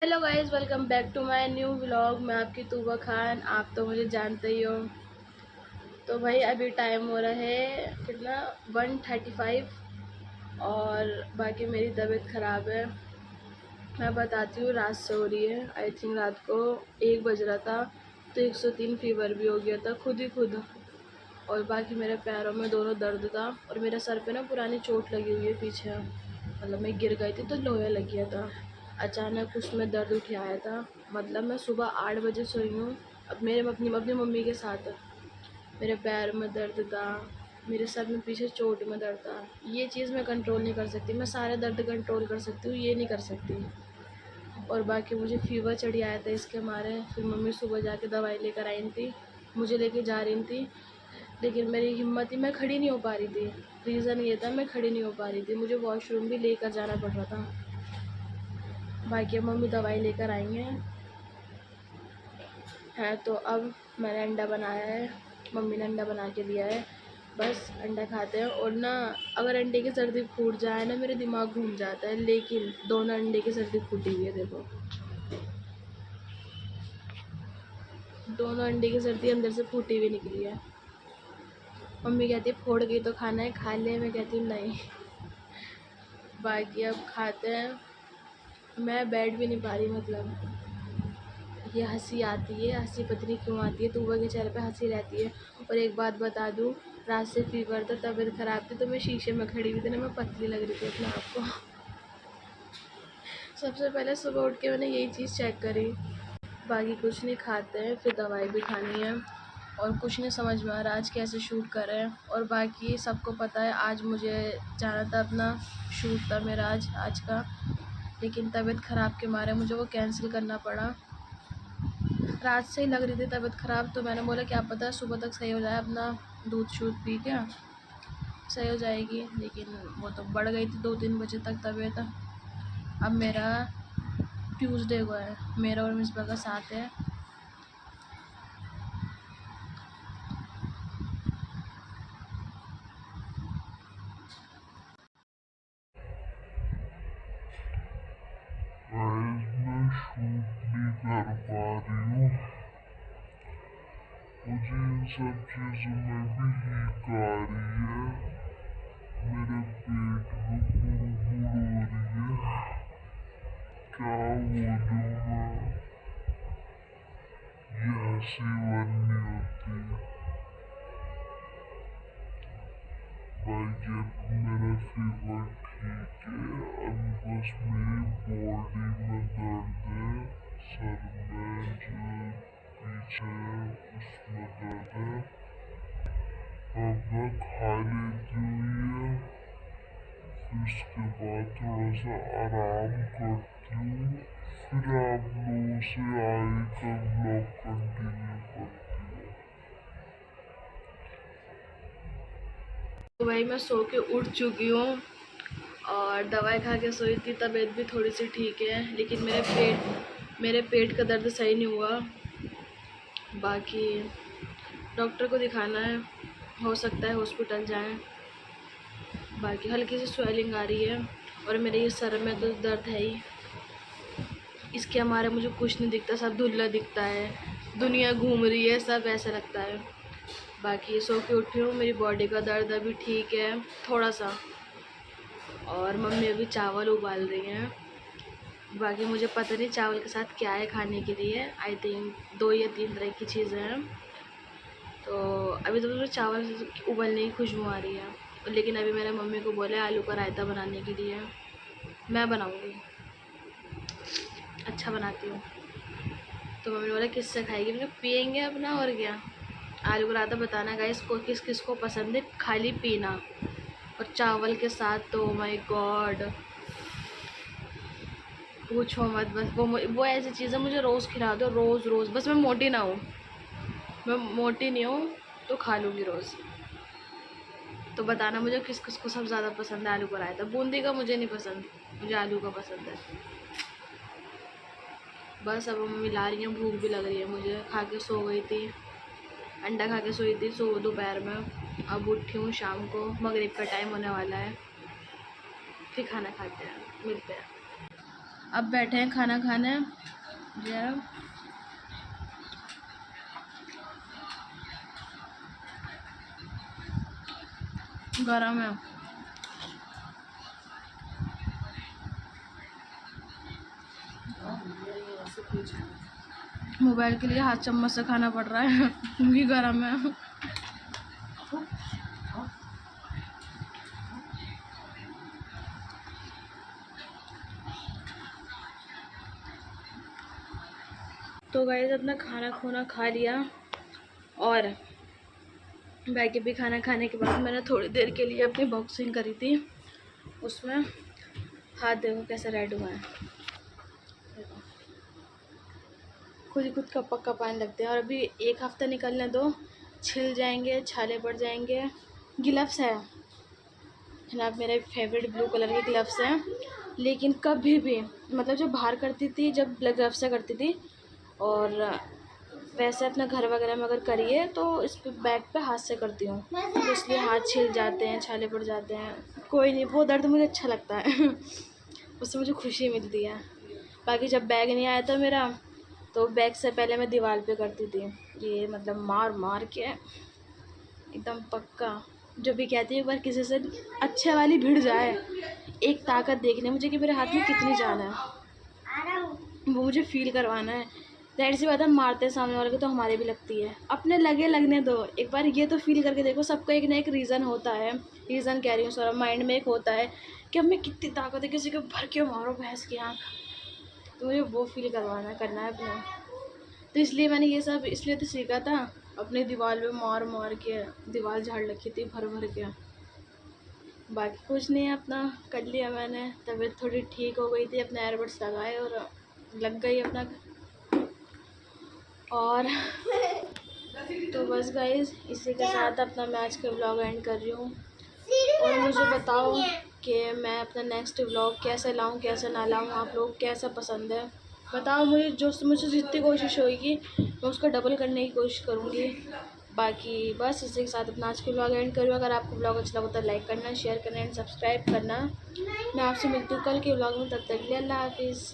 Hello guys, welcome back to my new vlog. मैं आपकी तूबा खान, आप तो मुझे जानते ही हो। तो भाई अभी टाइम हो रहा है कितना 1:35 और बाकी मेरी तबीयत ख़राब है। मैं बताती हूँ, रात से हो रही है। आई थिंक रात को 1 बज रहा था, तो 103 फीवर भी हो गया था खुद ही खुद। और बाकी मेरे पैरों में दोनों दर्द था और मेरे सर पे ना पुरानी चोट लगी हुई है पीछे। मतलब मैं गिर गई थी तो लोहे लग गया था। अचानक उसमें दर्द उठ आया था। मतलब मैं सुबह 8 बजे सोई हूँ। अब मेरे अपनी मम्मी के साथ मेरे पैर में दर्द था, मेरे सर में पीछे चोट में दर्द था। ये चीज़ मैं कंट्रोल नहीं कर सकती। मैं सारे दर्द कंट्रोल कर सकती हूँ, ये नहीं कर सकती। और बाकी मुझे फीवर चढ़ी आया था इसके मारे। फिर मम्मी सुबह जाके दवाई लेकर आई थी, मुझे लेके जा रही थी, लेकिन मेरी हिम्मत ही, मैं खड़ी नहीं हो पा रही थी। रीज़न ये था, मैं खड़ी नहीं हो पा रही थी, मुझे वॉशरूम भी लेकर जाना पड़ रहा था। बाकी अब मम्मी दवाई लेकर आई हैं तो अब मैंने अंडा बनाया है, मम्मी ने अंडा बना के दिया है। बस अंडा खाते हैं। और ना, अगर अंडे की सर्दी फूट जाए ना, मेरे दिमाग घूम जाता है। लेकिन दोनों अंडे की सर्दी फूटी हुई है, देखो। दोनों अंडे की सर्दी अंदर से फूटी हुई निकली है। मम्मी कहती है फोड़ गई तो खाना है, खा ले। मैं कहती हूँ नहीं। बाकी अब खाते हैं। मैं बैठ भी नहीं पा रही। मतलब ये हंसी आती है, हंसी पता नहीं क्यों आती है। तूबा के चेहरे पे हंसी रहती है। और एक बात बता दूँ, रात से फीवर था, तबीयत ख़राब थी, तो मैं शीशे में खड़ी हुई थी ना, मैं पतली लग रही थी अपने आप को। सबसे पहले सुबह उठ के मैंने यही चीज़ चेक करी। बाकी कुछ नहीं, खाते हैं, फिर दवाई भी खानी है। और कुछ नहीं समझ में आ रहा आज कैसे शूट करें। और बाकी सबको पता है आज मुझे जाना था, अपना शूट था मेरा आज का। लेकिन तबीयत ख़राब के मारे मुझे वो कैंसिल करना पड़ा। रात से ही लग रही थी तबीयत ख़राब, तो मैंने बोला क्या पता सुबह तक सही हो जाए, अपना दूध शूध पी के सही हो जाएगी। लेकिन वो तो बढ़ गई थी 2-3 बजे तक तबीयत। अब मेरा ट्यूसडे को है, मेरा और मिसबा का साथ है। मैं शूट नहीं कर पा रही हूँ। मुझे इन सब चीज़ों में भी हीक आ रही है। मेरे पेट में गुड़गुड़ हो रही है। क्या बोलूँ मैं, ये हंसी बननी होती। भाई अब मेरा फीवर ठीक है, अभी बस मेरी बॉडी में दर्द है। सर में जो पीछे है उसमें दर्द है। अब मैं खा लेती हूँ ये, फिर उसके बाद थोड़ा सा आराम करती हूँ। फिर आप लोगों से आगे का ब्लॉग कंटिन्यू करती हूँ। तो भाई मैं सो के उठ चुकी हूँ और दवाई खा के सोई थी। तबीयत भी थोड़ी सी ठीक है, लेकिन मेरे पेट का दर्द सही नहीं हुआ। बाकी डॉक्टर को दिखाना है, हो सकता है हॉस्पिटल जाएं। बाकी हल्की सी स्वेलिंग आ रही है और मेरे ये सर में तो दर्द है ही। इसके हमारे मुझे कुछ नहीं दिखता, सब धुंधला दिखता है, दुनिया घूम रही है, सब ऐसा लगता है। बाकी सो के उठी हूँ, मेरी बॉडी का दर्द अभी ठीक है थोड़ा सा। और मम्मी अभी चावल उबाल रही हैं। बाकी मुझे पता नहीं चावल के साथ क्या है खाने के लिए। आई थिंक 2 या 3 तरह की चीज़ें हैं। तो अभी तो मुझे चावल उबलने की खुशबू आ रही है। लेकिन अभी मैंने मम्मी को बोला है आलू का रायता बनाने के लिए। मैं बनाऊँगी, अच्छा बनाती हूँ। तो मम्मी ने बोला किससे खाएगी, मैंने पियेंगे अपना, और क्या। आलू का रायता बताना गाइस को किस किस को पसंद है, खाली पीना। और चावल के साथ तो माय गॉड पूछो मत। बस वो ऐसी चीज़ है, मुझे रोज़ खिला दो, रोज़ रोज़, बस मैं मोटी ना हूँ। मैं मोटी नहीं हूँ तो खा लूँगी रोज़। तो बताना मुझे किस किस को सब ज़्यादा पसंद है आलू का रायता। बूंदी का मुझे नहीं पसंद, मुझे आलू का पसंद है। बस अब मम्मी ला रही हैं, भूख भी लग रही है मुझे। खा के सो गई थी, अंडा खा के सोई थी दोपहर में। अब उठी हूँ शाम को, मगरिब का टाइम होने वाला है, फिर खाना खाते हैं, मिलते हैं। अब बैठे हैं खाना खाने। ये गरम है। मोबाइल के लिए हाथ चम्मच से खाना पड़ रहा है क्योंकि गरम है। तो गाइस अपना खाना खूना खा लिया और बैग भी खाना खाने के बाद मैंने थोड़ी देर के लिए अपनी बॉक्सिंग करी थी। उसमें हाथ देखो कैसे रेड हुआ है, देखो खुद ही खुद कपक कपाने लगते हैं। और अभी 1 हफ्ता निकलने दो, छिल जाएंगे, छाले पड़ जाएंगे। ग्लव्स है जनाब, मेरे फेवरेट ब्लू कलर के ग्लव्स हैं। लेकिन कभी भी मतलब जब बाहर करती थी, जब ग्लव्स से करती थी, और वैसे अपना घर वगैरह में अगर करिए तो इस पे बैग पे हाथ से करती हूँ, तो इसलिए हाथ छिल जाते हैं, छाले पड़ जाते हैं। कोई नहीं, वो दर्द मुझे अच्छा लगता है उससे मुझे खुशी मिलती है। बाकी जब बैग नहीं आया था मेरा, तो बैग से पहले मैं दीवार पे करती थी, ये मतलब मार मार के एकदम पक्का। जो भी कहती है एक बार किसी से अच्छे वाली भिड़ जाए, एक ताकत देखने मुझे कि मेरे हाथ में कितनी जान है, वो मुझे फील करवाना है। जाहिर सी बात है, मारते सामने वाले को तो हमारे भी लगती है, अपने लगे लगने दो, एक बार ये तो फील करके देखो। सबका एक ना एक रीज़न होता है, रीज़न कह रही हूँ सॉरी, माइंड में एक होता है कि अब मैं कितनी ताकत है, किसी को भर के मारो भैंस की आँख, तो मुझे वो फील करना है अपने। तो इसलिए मैंने ये सब इसलिए तो सीखा था, अपने दीवार पे मार मार के दीवार झाड़ रखी थी भर भर के। बाकी कुछ नहीं, अपना कर लिया मैंने। तबीयत थोड़ी ठीक हो गई थी, अपने एयरबड्स लगाए और लग गई अपना। और तो बस गाइस, इसी के साथ अपना मैं आज का व्लॉग एंड कर रही हूँ। और मुझे बताओ कि मैं अपना नेक्स्ट व्लॉग कैसे लाऊं, कैसे ना लाऊं, आप लोग कैसा पसंद है बताओ मुझे। जो मुझसे जितनी कोशिश होगी मैं उसको डबल करने की कोशिश करूँगी। बाकी बस इसी के साथ अपना आज के व्लॉग एंड करूँ। अगर आपको व्लॉग अच्छा लगा तो लाइक करना, शेयर करना एंड सब्सक्राइब करना। मैं आपसे मिलती हूँ कल के व्लॉग में, तब तक के लिए अल्लाह हाफिज़।